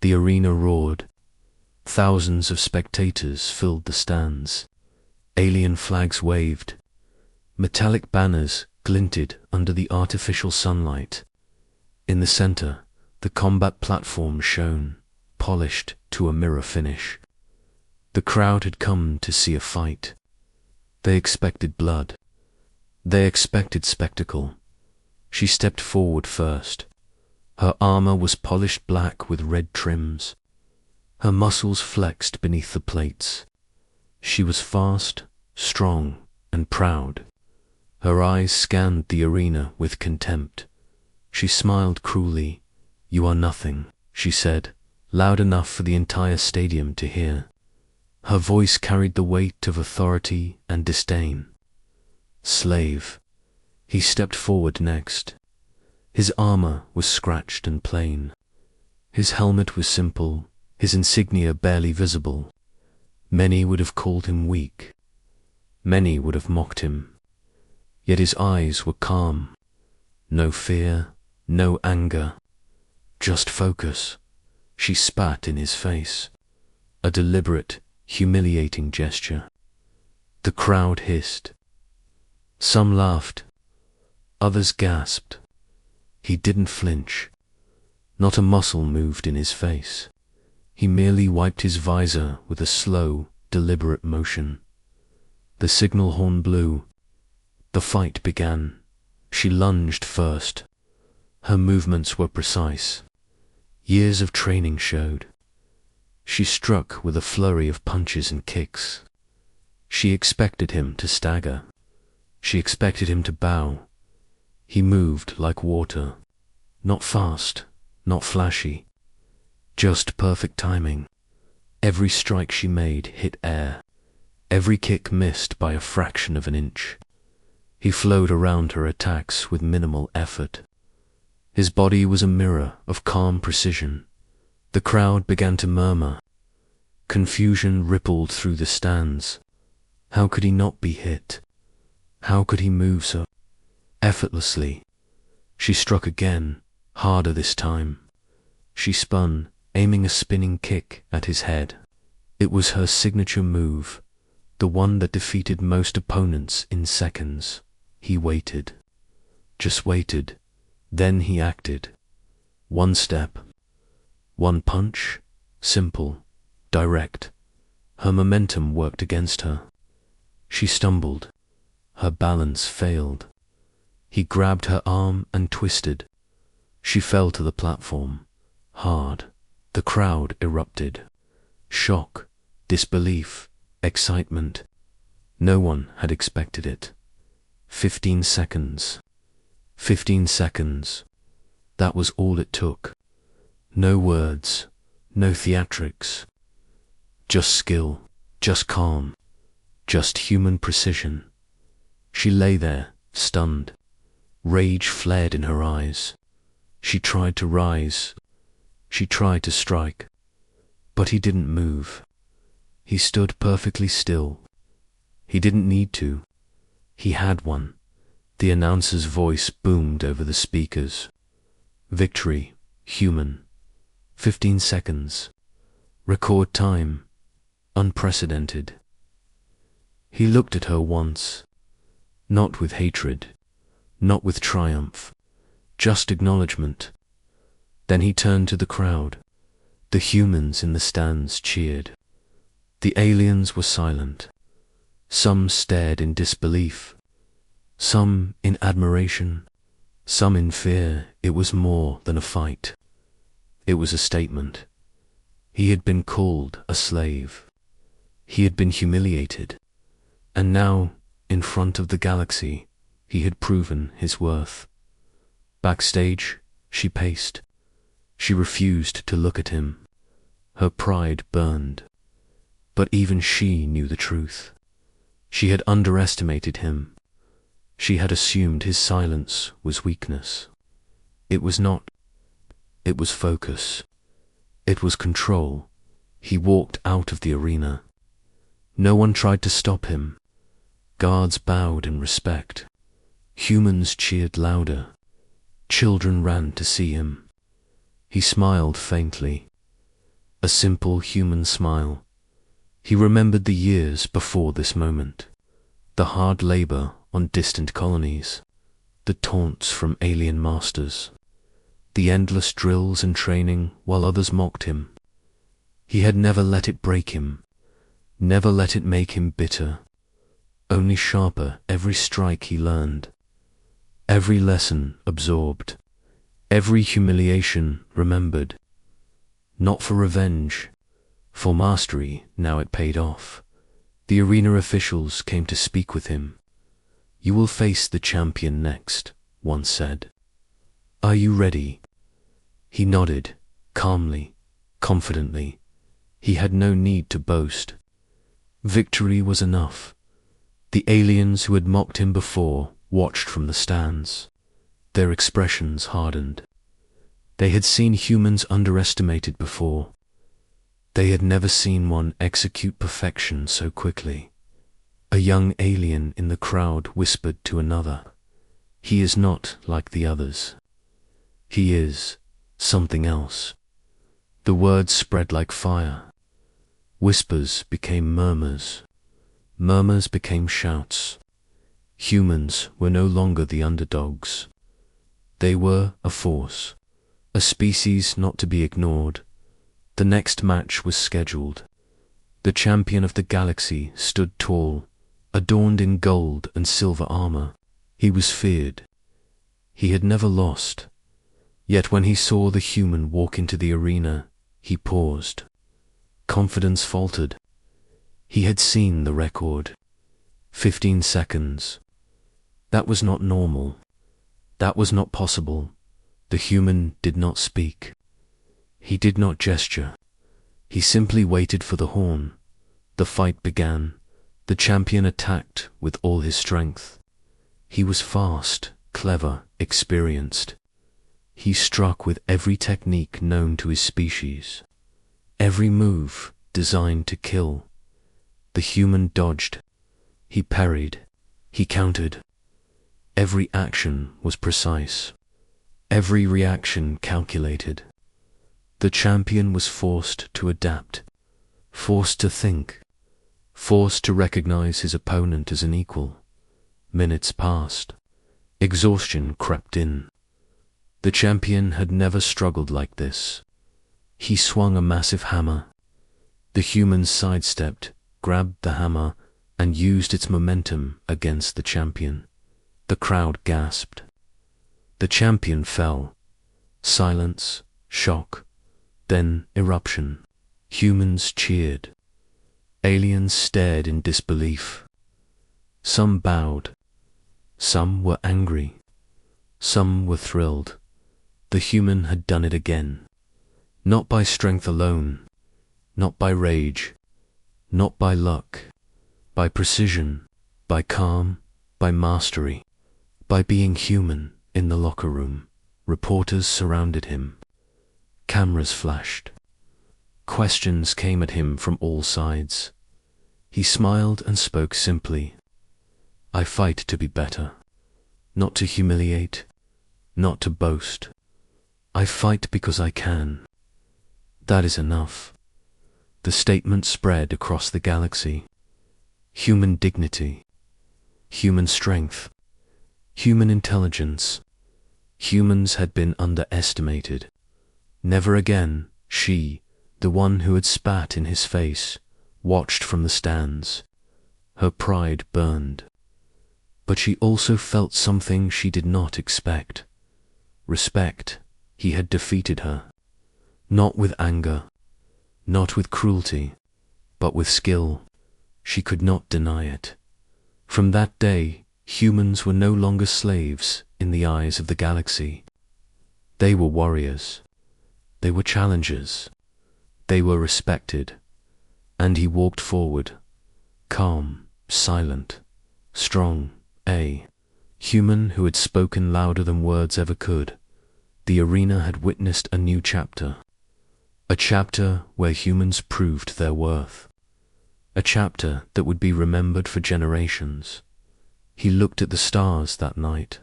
The arena roared. Thousands of spectators filled the stands. Alien flags waved. Metallic banners glinted under the artificial sunlight. In the center, the combat platform shone, polished to a mirror finish. The crowd had come to see a fight. They expected blood. They expected spectacle. She stepped forward first. Her armor was polished black with red trims. Her muscles flexed beneath the plates. She was fast, strong, and proud. Her eyes scanned the arena with contempt. She smiled cruelly. "You are nothing," she said, loud enough for the entire stadium to hear. Her voice carried the weight of authority and disdain. Slave. He stepped forward next. His armor was scratched and plain. His helmet was simple, his insignia barely visible. Many would have called him weak. Many would have mocked him. Yet his eyes were calm. No fear, no anger. Just focus. She spat in his face. A deliberate, humiliating gesture. The crowd hissed. Some laughed. Others gasped. He didn't flinch. Not a muscle moved in his face. He merely wiped his visor with a slow, deliberate motion. The signal horn blew. The fight began. She lunged first. Her movements were precise. Years of training showed. She struck with a flurry of punches and kicks. She expected him to stagger. She expected him to bow. He moved like water. Not fast, not flashy. Just perfect timing. Every strike she made hit air. Every kick missed by a fraction of an inch. He flowed around her attacks with minimal effort. His body was a mirror of calm precision. The crowd began to murmur. Confusion rippled through the stands. How could he not be hit? How could he move so effortlessly? She struck again, harder this time. She spun, aiming a spinning kick at his head. It was her signature move, the one that defeated most opponents in seconds. He waited. Just waited. Then he acted. One step. One punch. Simple. Direct. Her momentum worked against her. She stumbled. Her balance failed. He grabbed her arm and twisted. She fell to the platform. Hard. The crowd erupted. Shock, disbelief, excitement. No one had expected it. 15 seconds. 15 seconds. That was all it took. No words, no theatrics. Just skill, just calm, just human precision. She lay there, stunned. Rage flared in her eyes. She tried to rise. She tried to strike. But he didn't move. He stood perfectly still. He didn't need to. He had one. The announcer's voice boomed over the speakers. Victory, human. 15 seconds. Record time. Unprecedented. He looked at her once. Not with hatred. Not with triumph. Just acknowledgement. Then he turned to the crowd. The humans in the stands cheered. The aliens were silent. Some stared in disbelief. Some in admiration. Some in fear. It was more than a fight. It was a statement. He had been called a slave. He had been humiliated. And now, in front of the galaxy, he had proven his worth. Backstage, she paced. She refused to look at him. Her pride burned. But even she knew the truth. She had underestimated him. She had assumed his silence was weakness. It was not. It was focus. It was control. He walked out of the arena. No one tried to stop him. Guards bowed in respect. Humans cheered louder. Children ran to see him. He smiled faintly. a simple human smile. He remembered the years before this moment, the hard labor on distant colonies, the taunts from alien masters, the endless drills and training while others mocked him. He had never let it break him, never let it make him bitter, only sharper every strike he learned, every lesson absorbed, every humiliation remembered. Not for revenge, for mastery. Now it paid off. The arena officials came to speak with him. "You will face the champion next," one said. "Are you ready?" He nodded, calmly, confidently. He had no need to boast. Victory was enough. The aliens who had mocked him before watched from the stands. Their expressions hardened. They had seen humans underestimated before. They had never seen one execute perfection so quickly. A young alien in the crowd whispered to another, "He is not like the others. He is something else." The words spread like fire. Whispers became murmurs. Murmurs became shouts. Humans were no longer the underdogs. They were a force, a species not to be ignored. The next match was scheduled. The champion of the galaxy stood tall, adorned in gold and silver armor. He was feared. He had never lost. Yet when he saw the human walk into the arena, he paused. Confidence faltered. He had seen the record. 15 seconds. That was not normal. That was not possible. The human did not speak. He did not gesture. He simply waited for the horn. The fight began. The champion attacked with all his strength. He was fast, clever, experienced. He struck with every technique known to his species. Every move designed to kill. The human dodged. He parried. He countered. Every action was precise. Every reaction calculated. The champion was forced to adapt, forced to think, forced to recognize his opponent as an equal. Minutes passed. Exhaustion crept in. The champion had never struggled like this. He swung a massive hammer. The human sidestepped, grabbed the hammer, and used its momentum against the champion. The crowd gasped. The champion fell. Silence, shock, then eruption. Humans cheered. Aliens stared in disbelief. Some bowed. Some were angry. Some were thrilled. The human had done it again. Not by strength alone, not by rage, not by luck, by precision, by calm, by mastery, by being human. In the locker room, reporters surrounded him. Cameras flashed. Questions came at him from all sides. He smiled and spoke simply. "I fight to be better, not to humiliate, not to boast. I fight because I can. That is enough." The statement spread across the galaxy. Human dignity, human strength, human intelligence. Humans had been underestimated. Never again, she, the one who had spat in his face, watched from the stands. Her pride burned. But she also felt something she did not expect. Respect. He had defeated her. Not with anger, not with cruelty, but with skill. She could not deny it. From that day, humans were no longer slaves in the eyes of the galaxy. They were warriors. They were challengers. They were respected. And he walked forward, calm, silent, strong, a human who had spoken louder than words ever could. The arena had witnessed a new chapter. A chapter where humans proved their worth. A chapter that would be remembered for generations. He looked at the stars that night.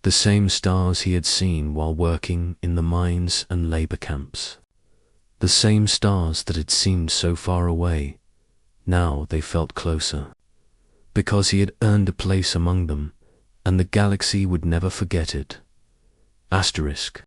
The same stars he had seen while working in the mines and labor camps. The same stars that had seemed so far away, now they felt closer, because he had earned a place among them, and the galaxy would never forget it. Asterisk.